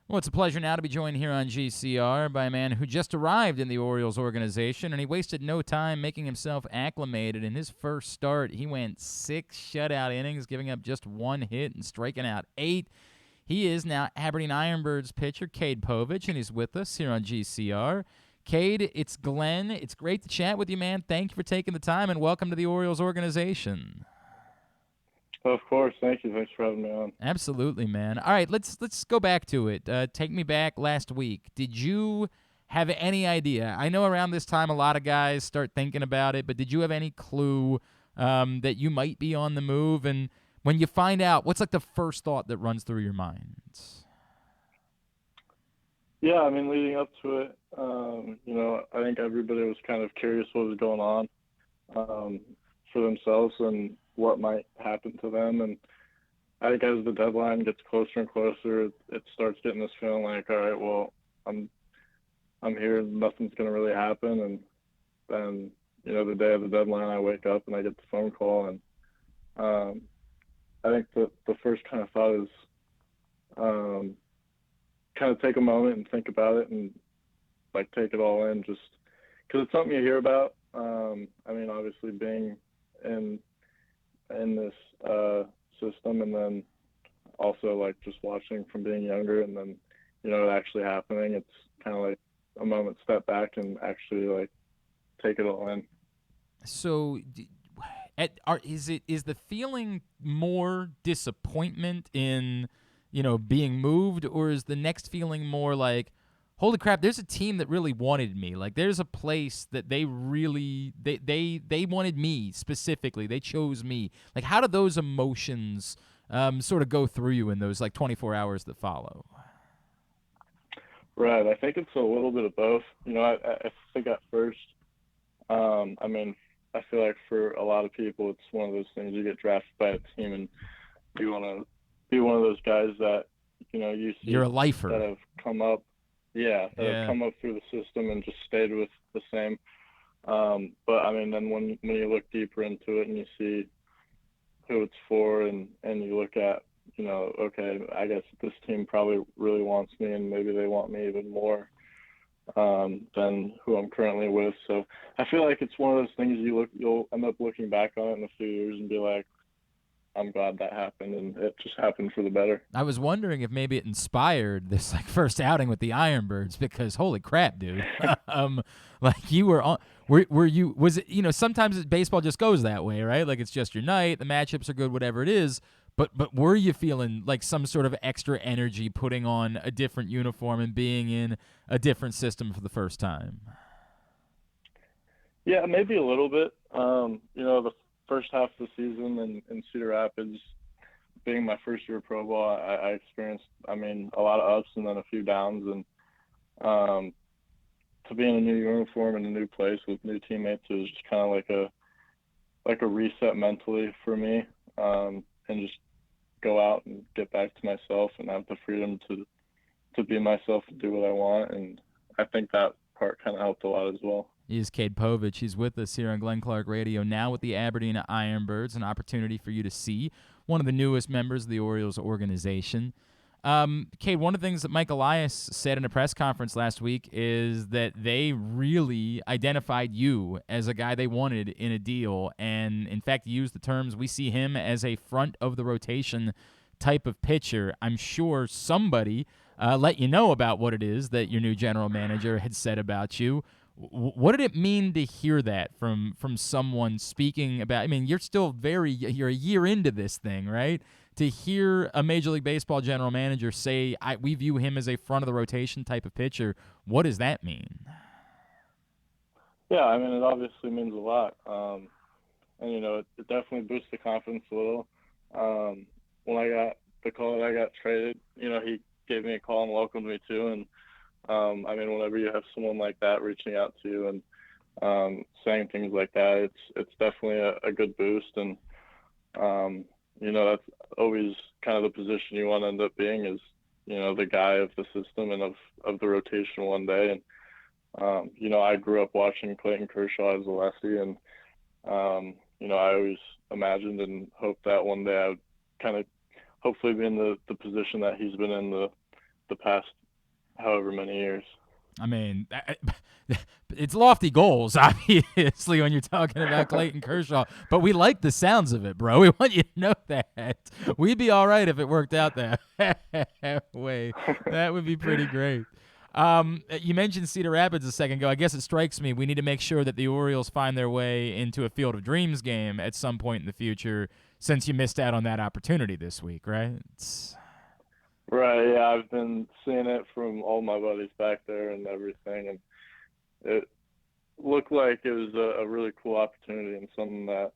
Well, it's a pleasure now to be joined here on GCR by a man who just arrived in the Orioles organization, and he wasted no time making himself acclimated. In his first start, he went 6 shutout innings, giving up just 1 hit and striking out 8. He is now Aberdeen Ironbirds pitcher Cade Povich, and he's with us here on GCR. Cade, it's Glenn. It's great to chat with you, man. Thank you for taking the time, and welcome to the Orioles organization. Of course, thank you. Thanks for having me on. Absolutely, man. All right, let's go back to it. Take me back last week. Did you have any idea? I know around this time a lot of guys start thinking about it, but did you have any clue that you might be on the move? And when you find out, what's like the first thought that runs through your mind? Yeah, I mean, leading up to it, I think everybody was kind of curious what was going on um, for themselves and what might happen to them. And I think as the deadline gets closer and closer, it starts getting this feeling like, all right, well, I'm I'm here, nothing's gonna really happen. And then, the day of the deadline, I wake up and I get the phone call, and um, I think the first kind of thought is um, kind of take a moment and think about it and like take it all in, just because it's something you hear about. I mean, obviously being in this system, and then also like just watching from being younger, and then it actually happening. It's kind of like a moment step back and actually like take it all in. So, is the feeling more disappointment in being moved, or is the next feeling more like, holy crap, there's a team that really wanted me, like there's a place that they really they wanted me specifically, they chose me? Like, how do those emotions sort of go through you in those like 24 hours that follow? Right. I think it's a little bit of both. I think at first, I mean, I feel like for a lot of people, it's one of those things, you get drafted by a team and you want to be one of those guys that, you You're see a that lifer. have come up, yeah, that have Yeah. come up through the system and just stayed with the same. But I mean, then when you look deeper into it and you see who it's for, and you look at, okay, I guess this team probably really wants me, and maybe they want me even more than who I'm currently with. So I feel like it's one of those things you'll end up looking back on it in a few years and be like, I'm glad that happened, and it just happened for the better. I was wondering if maybe it inspired this like first outing with the Ironbirds, because holy crap, dude. um, like you were on. Were you? Was it? Sometimes baseball just goes that way, right? Like it's just your night. The matchups are good, whatever it is. But were you feeling like some sort of extra energy putting on a different uniform and being in a different system for the first time? Yeah, maybe a little bit. The first half of the season in Cedar Rapids, being my first year pro ball, I experienced, I mean, a lot of ups and then a few downs. And um, to be in a new uniform in a new place with new teammates, it was just kind of like a reset mentally for me, and just go out and get back to myself and have the freedom to be myself and do what I want. And I think that part kind of helped a lot as well. He is Cade Povich. He's with us here on Glenn Clark Radio now with the Aberdeen Ironbirds, an opportunity for you to see one of the newest members of the Orioles organization. Cade, one of the things that Mike Elias said in a press conference last week is that they really identified you as a guy they wanted in a deal, and in fact used the terms, we see him as a front of the rotation type of pitcher. I'm sure somebody let you know about what it is that your new general manager had said about you. What did it mean to hear that from someone speaking about? I mean, you're a year into this thing, right? To hear a Major League Baseball general manager say, we view him as a front of the rotation type of pitcher, what does that mean? Yeah, I mean, it obviously means a lot. And, it definitely boosts the confidence a little. When I got the call that I got traded, he gave me a call and welcomed me too. And, I mean, whenever you have someone like that reaching out to you and saying things like that, it's definitely a good boost. And, that's always kind of the position you want to end up being is, the guy of the system and of the rotation one day. And, I grew up watching Clayton Kershaw as a lefty, and I always imagined and hoped that one day I would kind of hopefully be in the position that he's been in the past however many years. I mean, it's lofty goals, obviously, when you're talking about Clayton Kershaw. But we like the sounds of it, bro. We want you to know that. We'd be all right if it worked out that way. That would be pretty great. You mentioned Cedar Rapids a second ago. I guess it strikes me we need to make sure that the Orioles find their way into a Field of Dreams game at some point in the future, since you missed out on that opportunity this week, right? Right, yeah, I've been seeing it from all my buddies back there and everything, and it looked like it was a really cool opportunity and something that,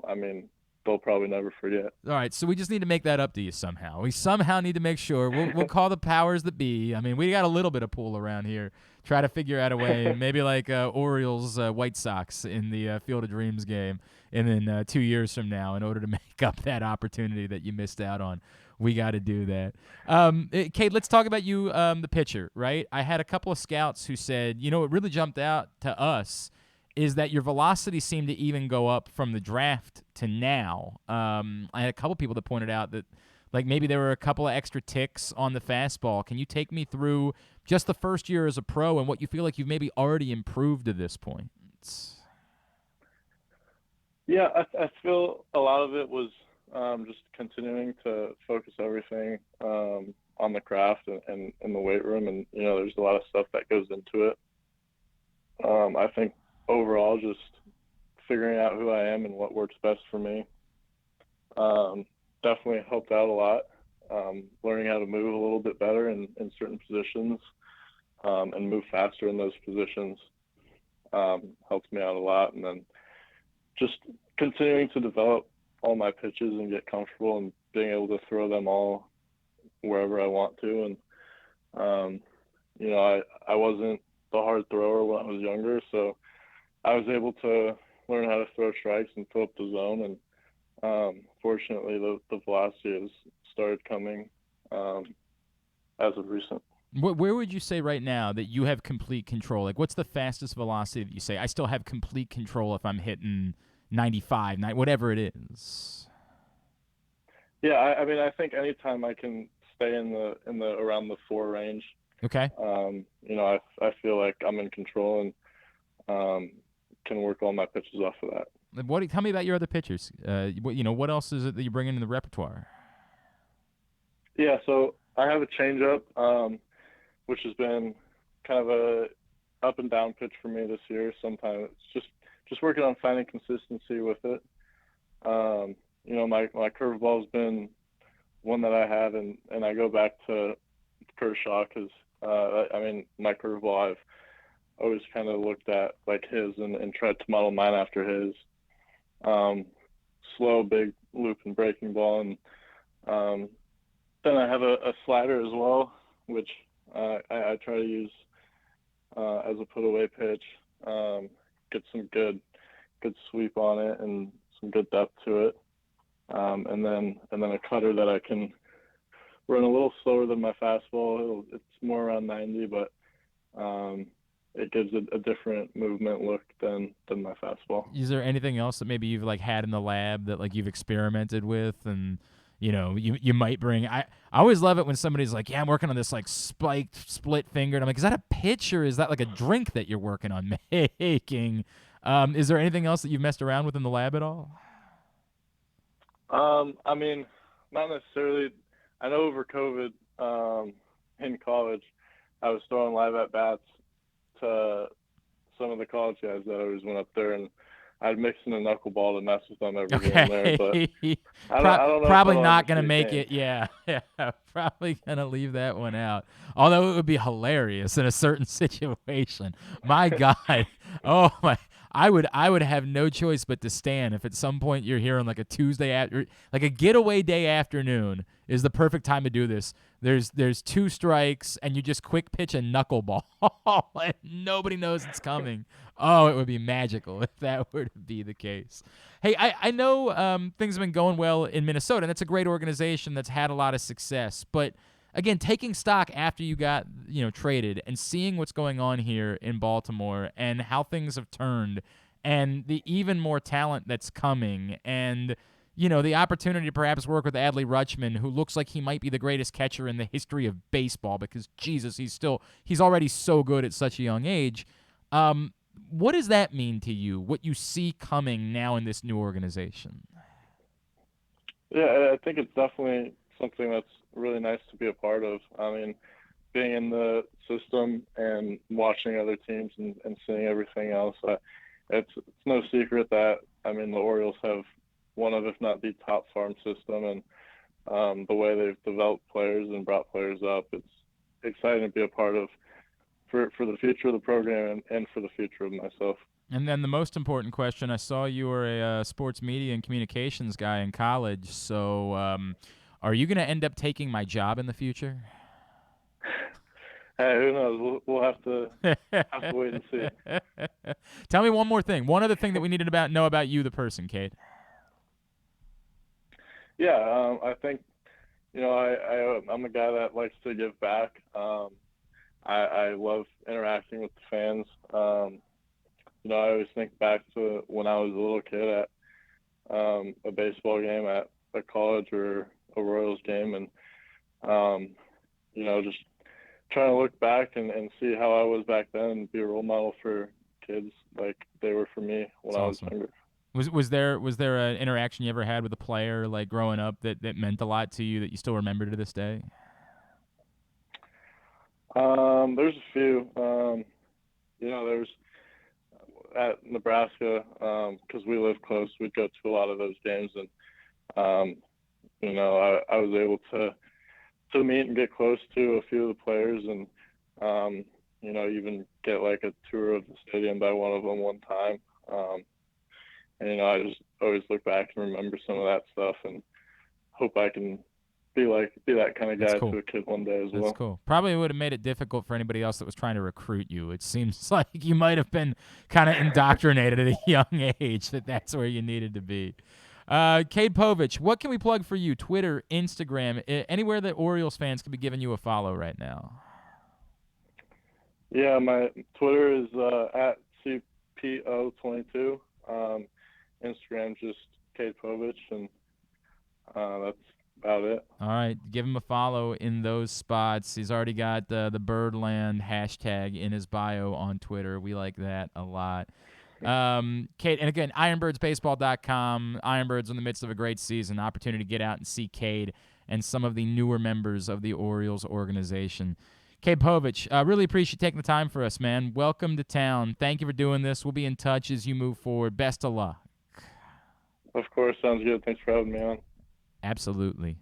I mean, they'll probably never forget. All right, so we just need to make that up to you somehow. We somehow need to make sure. We'll call the powers that be. I mean, we got a little bit of pool around here. Try to figure out a way, maybe like Orioles, White Sox in the Field of Dreams game, and then 2 years from now, in order to make up that opportunity that you missed out on. We got to do that. Cade, let's talk about you, the pitcher, right? I had a couple of scouts who said, what really jumped out to us is that your velocity seemed to even go up from the draft to now. I had a couple people that pointed out that, like, maybe there were a couple of extra ticks on the fastball. Can you take me through just the first year as a pro and what you feel like you've maybe already improved to this point? Yeah, I feel a lot of it was just continuing to focus everything on the craft and in the weight room, and there's a lot of stuff that goes into it. I think overall, just figuring out who I am and what works best for me definitely helped out a lot. Learning how to move a little bit better in certain positions and move faster in those positions helped me out a lot, and then just continuing to develop all my pitches and get comfortable and being able to throw them all wherever I want to. And, I wasn't the hard thrower when I was younger, so I was able to learn how to throw strikes and fill up the zone. And fortunately, the velocity has started coming as of recent. Where would you say right now that you have complete control? Like, what's the fastest velocity that you say, I still have complete control if I'm hitting 95, whatever it is? Yeah, I mean, I think anytime I can stay in the around the 4 range. Okay. I feel like I'm in control and can work all my pitches off of that. Tell me about your other pitchers. What else is it that you bring in the repertoire? Yeah, so I have a changeup, which has been kind of a up and down pitch for me this year. Sometimes it's just working on finding consistency with it. My curveball's been one that I had, and I go back to Kershaw because my curveball I've always kind of looked at like his and tried to model mine after his. Slow, big loop and breaking ball, and then I have a slider as well, which I try to use as a put away pitch. Get some good sweep on it and some good depth to it, and then a cutter that I can run a little slower than my fastball. It's more around 90, but it gives a different movement look than my fastball. Is there anything else that maybe you've had in the lab that you've experimented with and you might bring? I always love it when somebody's like, yeah, I'm working on this spiked split finger, and I'm like, is that a pitch or is that a drink that you're working on making? Is there anything else that you've messed around with in the lab at all? I mean, not necessarily. I know over COVID in college, I was throwing live at bats to some of the college guys that always went up there, and I'd mix in a knuckleball to mess with them every here and there. But I don't know. Probably not going to make it. Yeah, probably going to leave that one out. Although it would be hilarious in a certain situation. My God. Oh, my. I would have no choice but to stand if at some point you're here on a Tuesday after, a getaway day afternoon is the perfect time to do this. There's 2 strikes and you just quick pitch a knuckleball and nobody knows it's coming. Oh, it would be magical if that were to be the case. Hey, I know things have been going well in Minnesota, and it's a great organization that's had a lot of success. But again, taking stock after you got traded and seeing what's going on here in Baltimore and how things have turned and the even more talent that's coming and the opportunity to perhaps work with Adley Rutschman, who looks like he might be the greatest catcher in the history of baseball because, Jesus, he's already so good at such a young age. What does that mean to you, what you see coming now in this new organization? Yeah, I think it's definitely something that's really nice to be a part of. I mean, being in the system and watching other teams and seeing everything else, it's no secret that, I mean, the Orioles have one of, if not the top farm system, and the way they've developed players and brought players up, it's exciting to be a part of for the future of the program and for the future of myself. And then the most important question, I saw you were a sports media and communications guy in college, so are you going to end up taking my job in the future? Hey, who knows? We'll have to wait and see. Tell me one more thing. One other thing that we needed to know about you, the person, Cade. Yeah, I think I'm a guy that likes to give back. I love interacting with the fans. I always think back to when I was a little kid at a baseball game at a college or a Royals game, and just trying to look back and see how I was back then and be a role model for kids like they were for me when I was younger. Was there an interaction you ever had with a player like growing up that meant a lot to you that you still remember to this day? There's a few. There's at Nebraska, because we live close, we'd go to a lot of those games, and I was able to meet and get close to a few of the players, and even get like a tour of the stadium by one of them one time. I just always look back and remember some of that stuff, and hope I can be that kind of guy to a kid one day as well. That's cool. Probably would have made it difficult for anybody else that was trying to recruit you. It seems like you might have been kind of indoctrinated at a young age that's where you needed to be. Cade Povich, what can we plug for you? Twitter, Instagram, anywhere that Orioles fans could be giving you a follow right now. Yeah, my Twitter is at CPO22. Instagram just Cade Povich, and that's about it. All right, give him a follow in those spots. He's already got the Birdland hashtag in his bio on Twitter. We like that a lot. Cade, and again, ironbirdsbaseball.com. Ironbirds in the midst of a great season. Opportunity to get out and see Cade and some of the newer members of the Orioles organization. Cade Povich, really appreciate you taking the time for us, man. Welcome to town. Thank you for doing this. We'll be in touch as you move forward. Best of luck. Of course, sounds good. Thanks for having me on. Absolutely.